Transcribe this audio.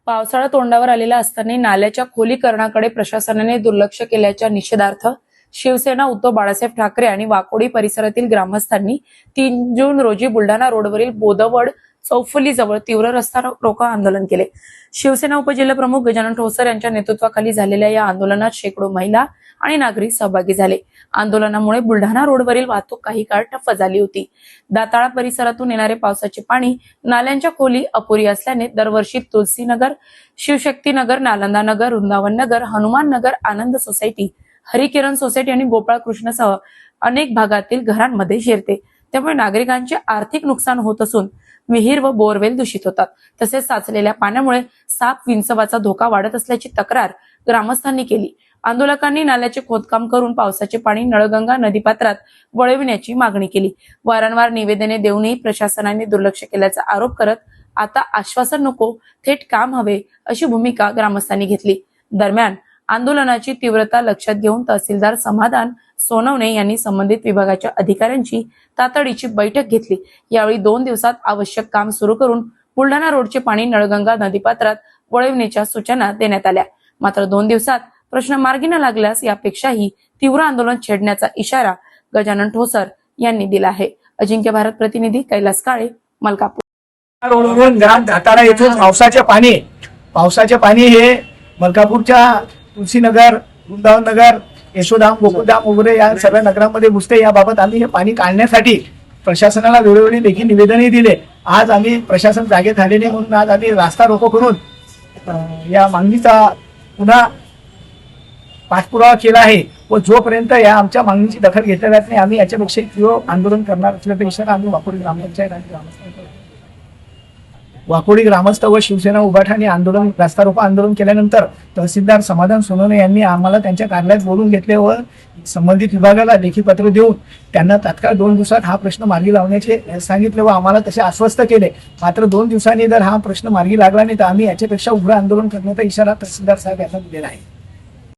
पावसाळा तोंडावर आलेला असताना नाल्याच्या खोलीकरणाकडे प्रशासनाने दुर्लक्ष केल्याच्या निषेधार्थ शिवसेना उद्धव बाळासाहेब ठाकरे आणि वाकोडी परिसरातील ग्रामस्थांनी 3 जून रोजी बुलढाणा रोडवरील बोदवड चौफुलीजवळ तीव्र रस्ता रोको आंदोलन केले। शिवसेना उपजिल्हाप्रमुख गजानन ठोसर यांच्या नेतृत्वाखाली झालेल्या या आंदोलनात शेकडो महिला आणि नागरिक सहभागी झाले। आंदोलनामुळे बुलढाणा रोडवरील वाहतूक काही काळ ठप्प झाली होती। दाताळा परिसरातून येणारे पावसाचे पाणी नाल्यांच्या खोली अपुरी असल्याने दरवर्षी तुलसीनगर, शिवशक्तीनगर, नालंदा नगर, वृंदावन नगर, हनुमान नगर, आनंद सोसायटी, हरिकिरण सोसायटी आणि गोपाळ कृष्णसह अनेक भागातील घरांमध्ये शिरते। त्यामुळे नागरिकांचे आर्थिक नुकसान होत असून विहीर व बोरवेल दूषित होतात। तसेच साचलेल्या पाण्यामुळे साप विंचवाचा धोका वाढत असल्याची तक्रार ग्रामस्थांनी केली। आंदोलकांनी नाल्याचे खोदकाम करून पावसाचे पाणी नळगंगा नदीपात्रात वळविण्याची मागणी केली। वारंवार निवेदने देऊनही प्रशासनाने दुर्लक्ष केल्याचा आरोप करत आता आश्वासन नको, थेट काम हवे अशी भूमिका ग्रामस्थांनी घेतली। दरम्यान आंदोलनाची तीव्रता लक्षात घेऊन तहसीलदार समाधान सोनवणे यांनी संबंधित विभागाच्या अधिकाऱ्यांची तातडीची बैठक घेतली। यावेळी 2 दिवसात आवश्यक काम सुरू करून बुलढाणा रोडचे पाणी नळगंगा नदीपात्रात वळविण्याच्या सूचना देण्यात आल्या। मात्र 2 दिवसात प्रश्न मार्गी न लागल्यास यापेक्षाही तीव्र आंदोलन छेडण्याचा इशारा गजानन ठोसर यांनी दिला आहे। अजिंक्य भारत प्रतिनिधी कैलास काळे, मलकापूर। रोडवरून ग्राम दाताळा येथून पावसाचे पाणी हे मलकापूरच्या तुलसीनगर, वृंदावन नगर, यशोधाम, गोकुळधाम वगैरे या सगळ्या नगरांमध्ये घुसते। याबाबत आम्ही हे पाणी काढण्यासाठी प्रशासनाला वेळोवेळी लेखी निवेदनही दिले। आज आम्ही प्रशासन जागेत आलेले म्हणून आज आम्ही रास्ता रोको करून या मागणीचा पुन्हा पाठपुरावा केला आहे व जोपर्यंत या आमच्या मागणीची दखल घेतली जात नाही आम्ही याच्यापेक्षा तीव्र आंदोलन करणार असल्याचा इशारा आम्ही वाकोडी ग्रामपंचायत आणि वाकोडी ग्रामस्थ व शिवसेना उभाटाने आंदोलन रास्ता रोको आंदोलन केल्यानंतर तहसीलदार समाधान सोनवणे यांनी आम्हाला त्यांच्या कार्यालयात बोलून घेतले व संबंधित विभागाला लेखी पत्र देऊन त्यांना तात्काळ 2 दिवसात हा प्रश्न मार्गी लावण्याचे सांगितले व आम्हाला तसे आश्वस्त केले। मात्र 2 दिवसांनी जर हा प्रश्न मार्गी लागला नाही तर आम्ही याच्यापेक्षा उग्र आंदोलन करण्याचा इशारा तहसीलदार साहेब यांना दिलेला आहे।